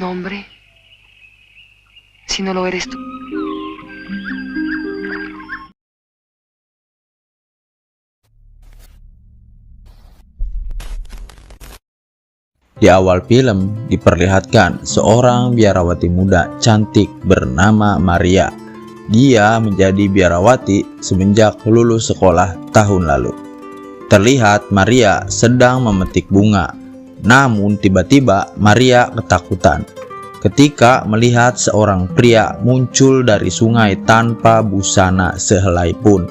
nombre si no lo eres tú? Di awal film diperlihatkan seorang biarawati muda cantik bernama Maria. Dia menjadi biarawati semenjak lulus sekolah tahun lalu. Terlihat Maria sedang memetik bunga. Namun tiba-tiba Maria ketakutan ketika melihat seorang pria muncul dari sungai tanpa busana sehelai pun.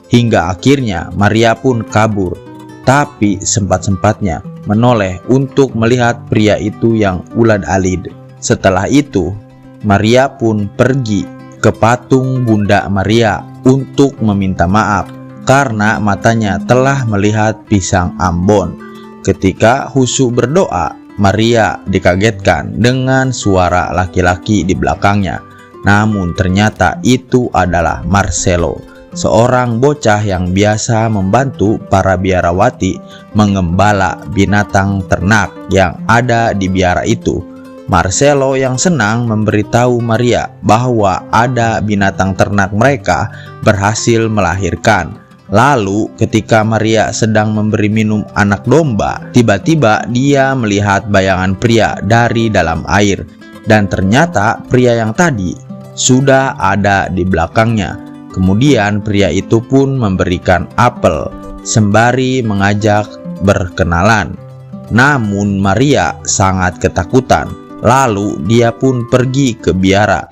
Hingga akhirnya Maria pun kabur, tapi sempat-sempatnya menoleh untuk melihat pria itu yang ulad-alid. Setelah itu, Maria pun pergi ke patung Bunda Maria untuk meminta maaf karena matanya telah melihat pisang Ambon. Ketika khusyuk berdoa, Maria dikagetkan dengan suara laki-laki di belakangnya. Namun ternyata itu adalah Marcelo, seorang bocah yang biasa membantu para biarawati mengembala binatang ternak yang ada di biara itu. Marcelo yang senang memberitahu Maria bahwa ada binatang ternak mereka berhasil melahirkan. Lalu ketika Maria sedang memberi minum anak domba, tiba-tiba dia melihat bayangan pria dari dalam air. Dan ternyata pria yang tadi sudah ada di belakangnya. Kemudian pria itu pun memberikan apel sembari mengajak berkenalan. Namun Maria sangat ketakutan. Lalu dia pun pergi ke biara.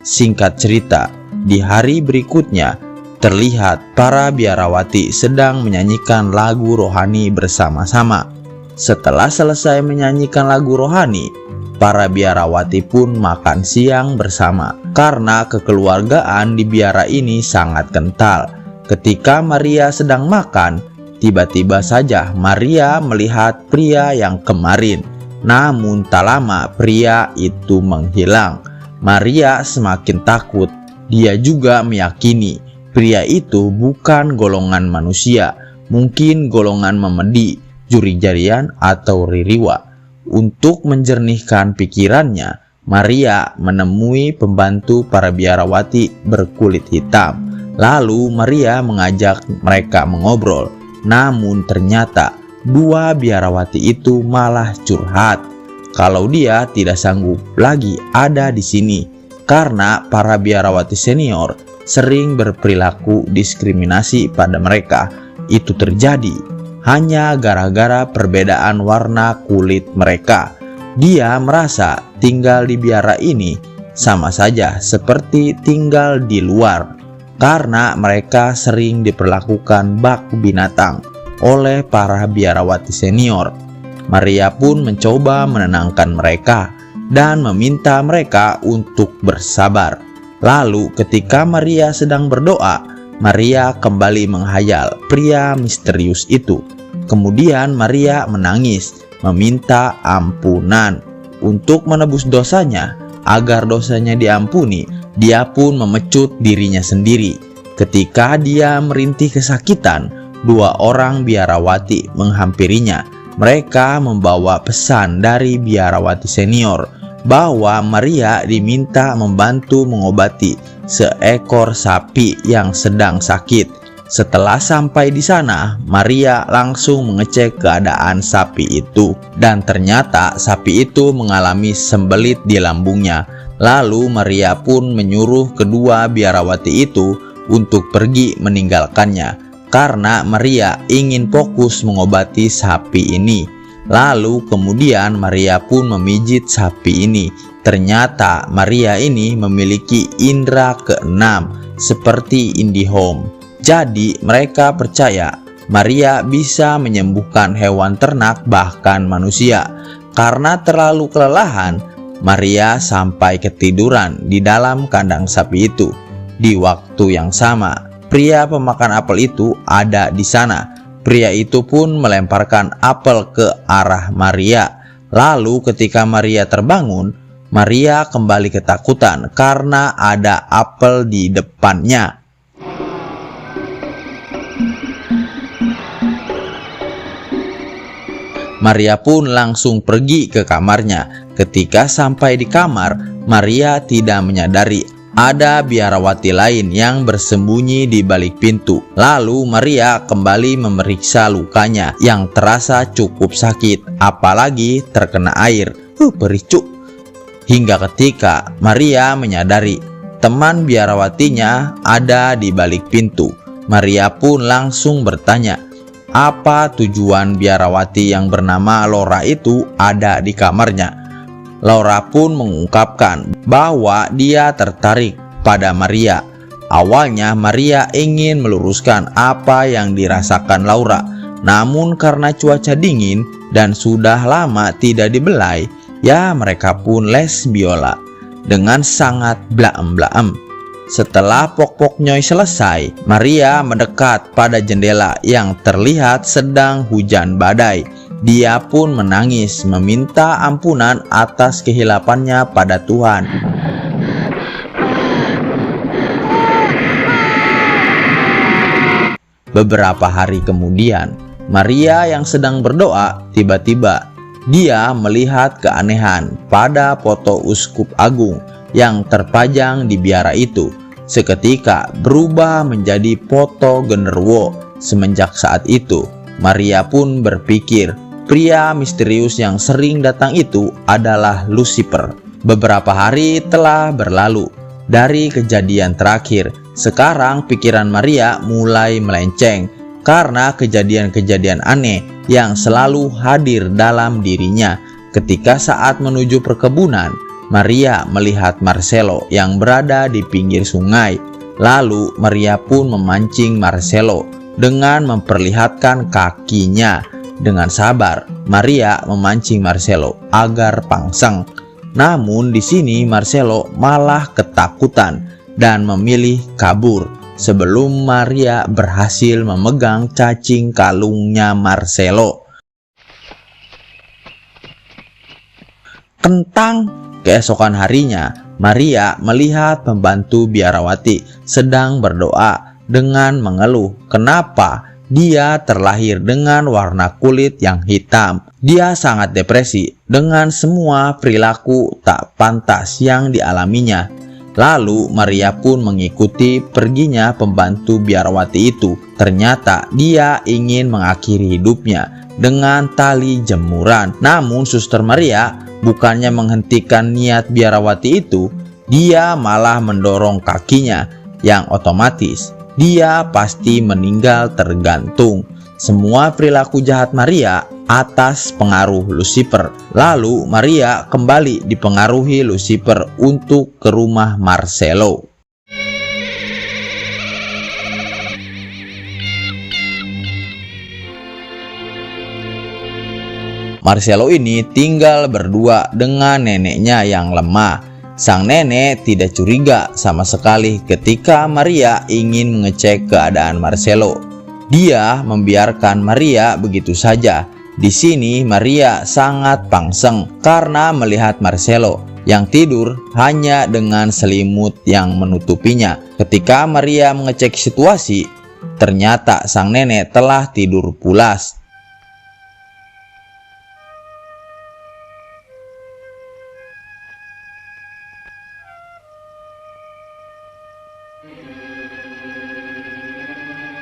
Singkat cerita, di hari berikutnya terlihat para biarawati sedang menyanyikan lagu rohani bersama-sama. Setelah selesai menyanyikan lagu rohani, para biarawati pun makan siang bersama karena kekeluargaan di biara ini sangat kental. Ketika Maria sedang makan, tiba-tiba saja Maria melihat pria yang kemarin. Namun tak lama pria itu menghilang. Maria semakin takut. Dia juga meyakini pria itu bukan golongan manusia, mungkin golongan memedi, juri-jarian atau ririwa. Untuk menjernihkan pikirannya, Maria menemui pembantu para biarawati berkulit hitam. Lalu Maria mengajak mereka mengobrol. Namun ternyata dua biarawati itu malah curhat kalau dia tidak sanggup lagi ada di sini karena para biarawati senior sering berperilaku diskriminasi pada mereka. Itu terjadi hanya gara-gara perbedaan warna kulit mereka. Dia merasa tinggal di biara ini sama saja seperti tinggal di luar karena mereka sering diperlakukan bak binatang oleh para biarawati senior. Maria pun mencoba menenangkan mereka dan meminta mereka untuk bersabar. Lalu ketika Maria sedang berdoa, Maria kembali menghayal pria misterius itu. Kemudian Maria menangis, meminta ampunan. Untuk menebus dosanya, agar dosanya diampuni, dia pun memecut dirinya sendiri. Ketika dia merintih kesakitan, dua orang biarawati menghampirinya. Mereka membawa pesan dari biarawati senior bahwa Maria diminta membantu mengobati seekor sapi yang sedang sakit. Setelah sampai di sana, Maria langsung mengecek keadaan sapi itu dan ternyata sapi itu mengalami sembelit di lambungnya. Lalu Maria pun menyuruh kedua biarawati itu untuk pergi meninggalkannya karena Maria ingin fokus mengobati sapi ini. Lalu kemudian Maria pun memijit sapi ini. Ternyata Maria ini memiliki indera keenam seperti IndiHome. Jadi mereka percaya Maria bisa menyembuhkan hewan ternak bahkan manusia. Karena terlalu kelelahan, Maria sampai ketiduran di dalam kandang sapi itu. Di waktu yang sama, pria pemakan apel itu ada di sana. Pria itu pun melemparkan apel ke arah Maria. Lalu ketika Maria terbangun, Maria kembali ketakutan karena ada apel di depannya. Maria pun langsung pergi ke kamarnya. Ketika sampai di kamar, Maria tidak menyadari ada biarawati lain yang bersembunyi di balik pintu. Lalu Maria kembali memeriksa lukanya yang terasa cukup sakit, apalagi terkena air. Perih, Cuk. Hingga ketika Maria menyadari teman biarawatinya ada di balik pintu, Maria pun langsung bertanya, apa tujuan biarawati yang bernama Laura itu ada di kamarnya. Laura pun mengungkapkan bahwa dia tertarik pada Maria. Awalnya Maria ingin meluruskan apa yang dirasakan Laura, namun karena cuaca dingin dan sudah lama tidak dibelai, ya mereka pun les biola dengan sangat blaem-blaem. Setelah pok-pok nyoy selesai, Maria mendekat pada jendela yang terlihat sedang hujan badai. Dia pun menangis meminta ampunan atas kehilapannya pada Tuhan. Beberapa hari kemudian, Maria yang sedang berdoa, tiba-tiba dia melihat keanehan pada foto Uskup Agung yang terpajang di biara itu. Seketika berubah menjadi foto genderuwo. Semenjak saat itu, Maria pun berpikir pria misterius yang sering datang itu adalah Lucifer. Beberapa hari telah berlalu dari kejadian terakhir. Sekarang pikiran Maria mulai melenceng karena kejadian-kejadian aneh yang selalu hadir dalam dirinya. Ketika saat menuju perkebunan, Maria melihat Marcelo yang berada di pinggir sungai. Lalu Maria pun memancing Marcelo dengan memperlihatkan kakinya. Dengan sabar, Maria memancing Marcelo agar pangsang. Namun di sini Marcelo malah ketakutan dan memilih kabur sebelum Maria berhasil memegang cacing kalungnya Marcelo. Kentang. Keesokan harinya, Maria melihat pembantu biarawati sedang berdoa dengan mengeluh kenapa dia terlahir dengan warna kulit yang hitam. Dia sangat depresi dengan semua perilaku tak pantas yang dialaminya. Lalu Maria pun mengikuti perginya pembantu biarawati itu. Ternyata dia ingin mengakhiri hidupnya dengan tali jemuran. Namun Suster Maria bukannya menghentikan niat biarawati itu, dia malah mendorong kakinya, yang otomatis dia pasti meninggal tergantung. Semua perilaku jahat Maria atas pengaruh Lucifer. Lalu Maria kembali dipengaruhi Lucifer untuk ke rumah Marcelo. Marcelo ini tinggal berdua dengan neneknya yang lemah. Sang nenek tidak curiga sama sekali ketika Maria ingin mengecek keadaan Marcelo. Dia membiarkan Maria begitu saja. Di sini Maria sangat pangseng karena melihat Marcelo yang tidur hanya dengan selimut yang menutupinya. Ketika Maria mengecek situasi, ternyata sang nenek telah tidur pulas.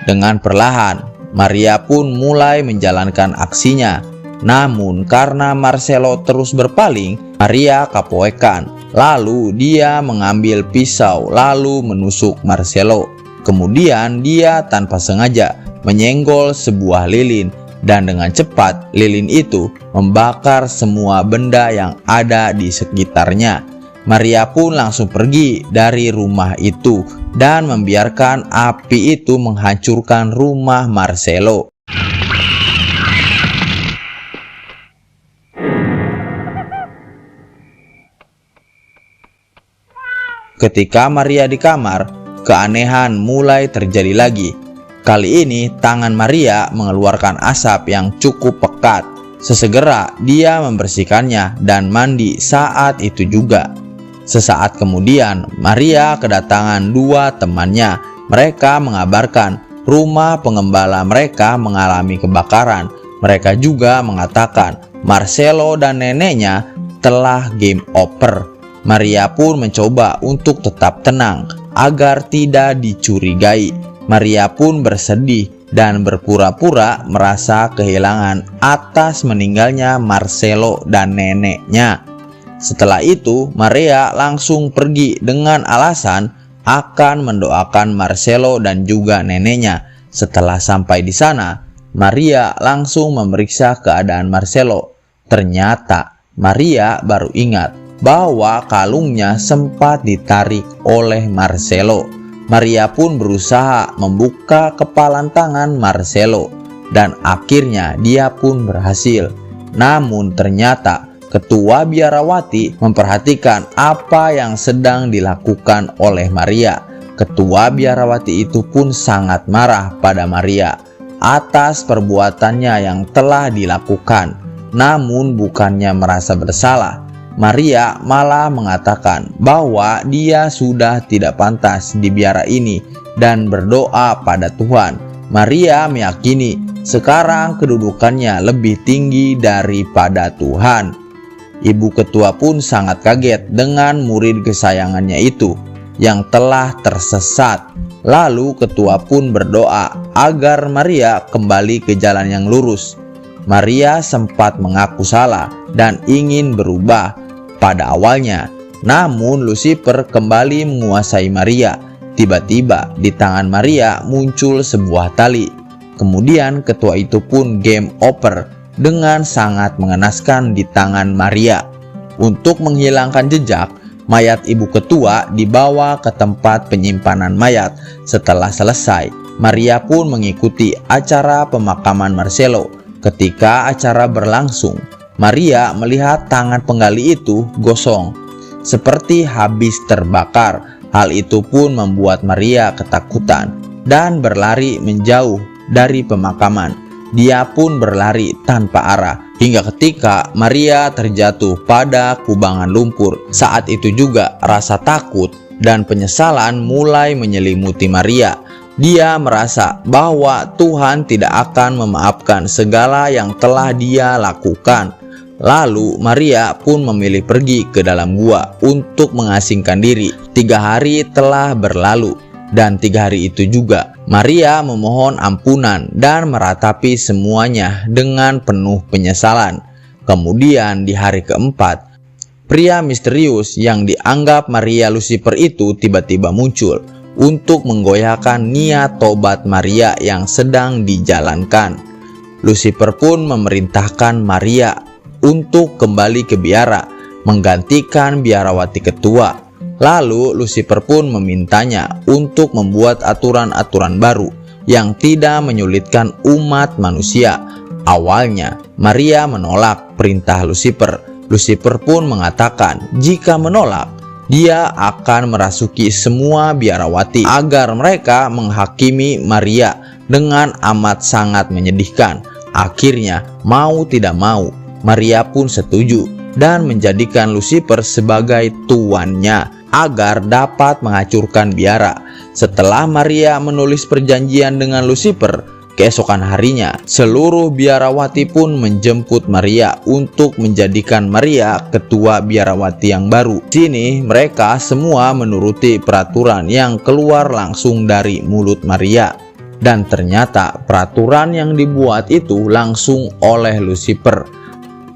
Dengan perlahan, Maria pun mulai menjalankan aksinya. Namun karena Marcelo terus berpaling, Maria kapoekan. Lalu dia mengambil pisau lalu menusuk Marcelo. Kemudian dia tanpa sengaja menyenggol sebuah lilin. Dan dengan cepat lilin itu membakar semua benda yang ada di sekitarnya. Maria pun langsung pergi dari rumah itu dan membiarkan api itu menghancurkan rumah Marcelo. Ketika Maria di kamar, keanehan mulai terjadi lagi. Kali ini tangan Maria mengeluarkan asap yang cukup pekat. Sesegera dia membersihkannya dan mandi saat itu juga. Sesaat kemudian, Maria kedatangan dua temannya. Mereka mengabarkan rumah pengembala mereka mengalami kebakaran. Mereka juga mengatakan Marcelo dan neneknya telah game over. Maria pun mencoba untuk tetap tenang agar tidak dicurigai. Maria pun bersedih dan berpura-pura merasa kehilangan atas meninggalnya Marcelo dan neneknya. Setelah itu, Maria langsung pergi dengan alasan akan mendoakan Marcelo dan juga neneknya. Setelah sampai di sana, Maria langsung memeriksa keadaan Marcelo. Ternyata Maria baru ingat bahwa kalungnya sempat ditarik oleh Marcelo. Maria pun berusaha membuka kepalan tangan Marcelo dan akhirnya dia pun berhasil. Namun ternyata ketua biarawati memperhatikan apa yang sedang dilakukan oleh Maria. Ketua biarawati itu pun sangat marah pada Maria atas perbuatannya yang telah dilakukan. Namun bukannya merasa bersalah, Maria malah mengatakan bahwa dia sudah tidak pantas di biara ini dan berdoa pada Tuhan. Maria meyakini sekarang kedudukannya lebih tinggi daripada Tuhan. Ibu ketua pun sangat kaget dengan murid kesayangannya itu yang telah tersesat. Lalu ketua pun berdoa agar Maria kembali ke jalan yang lurus. Maria sempat mengaku salah dan ingin berubah pada awalnya, namun Lucifer kembali menguasai Maria. Tiba-tiba di tangan Maria muncul sebuah tali. Kemudian ketua itu pun game over dengan sangat mengenaskan di tangan Maria. Untuk menghilangkan jejak, mayat ibu ketua dibawa ke tempat penyimpanan mayat. Setelah selesai, Maria pun mengikuti acara pemakaman Marcelo. Ketika acara berlangsung, Maria melihat tangan penggali itu gosong, seperti habis terbakar. Hal itu pun membuat Maria ketakutan dan berlari menjauh dari pemakaman. Dia pun berlari tanpa arah hingga ketika Maria terjatuh pada kubangan lumpur. Saat itu juga rasa takut dan penyesalan mulai menyelimuti Maria. Dia merasa bahwa Tuhan tidak akan memaafkan segala yang telah dia lakukan. Lalu Maria pun memilih pergi ke dalam gua untuk mengasingkan diri. 3 hari telah berlalu dan 3 hari itu juga Maria memohon ampunan dan meratapi semuanya dengan penuh penyesalan. Kemudian di hari keempat, pria misterius yang dianggap Maria Lucifer itu tiba-tiba muncul untuk menggoyahkan niat tobat Maria yang sedang dijalankan. Lucifer pun memerintahkan Maria untuk kembali ke biara, menggantikan biarawati ketua. Lalu Lucifer pun memintanya untuk membuat aturan-aturan baru yang tidak menyulitkan umat manusia. Awalnya Maria menolak perintah Lucifer. Lucifer pun mengatakan jika menolak, dia akan merasuki semua biarawati agar mereka menghakimi Maria dengan amat sangat menyedihkan. Akhirnya mau tidak mau, Maria pun setuju dan menjadikan Lucifer sebagai tuannya agar dapat menghancurkan biara. Setelah Maria menulis perjanjian dengan Lucifer, keesokan harinya seluruh biarawati pun menjemput Maria untuk menjadikan Maria ketua biarawati yang baru. Di sini mereka semua menuruti peraturan yang keluar langsung dari mulut Maria. Dan ternyata peraturan yang dibuat itu langsung oleh Lucifer.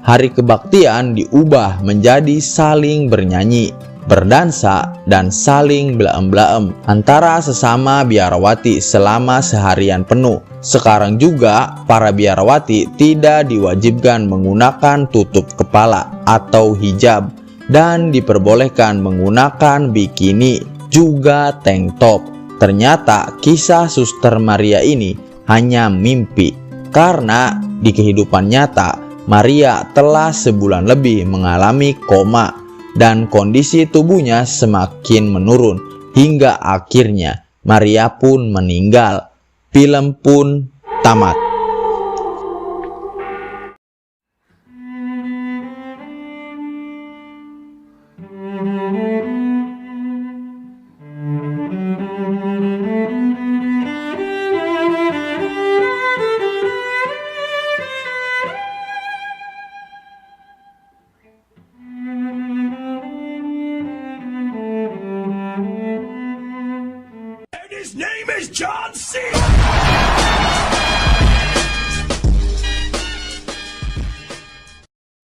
Hari kebaktian diubah menjadi saling bernyanyi, berdansa, dan saling blaem-blaem antara sesama biarawati selama seharian penuh. Sekarang juga para biarawati tidak diwajibkan menggunakan tutup kepala atau hijab dan diperbolehkan menggunakan bikini juga tank top. Ternyata kisah Suster Maria ini hanya mimpi, karena di kehidupan nyata Maria telah sebulan lebih mengalami koma dan kondisi tubuhnya semakin menurun hingga akhirnya Maria pun meninggal. Film pun tamat. His name is John C.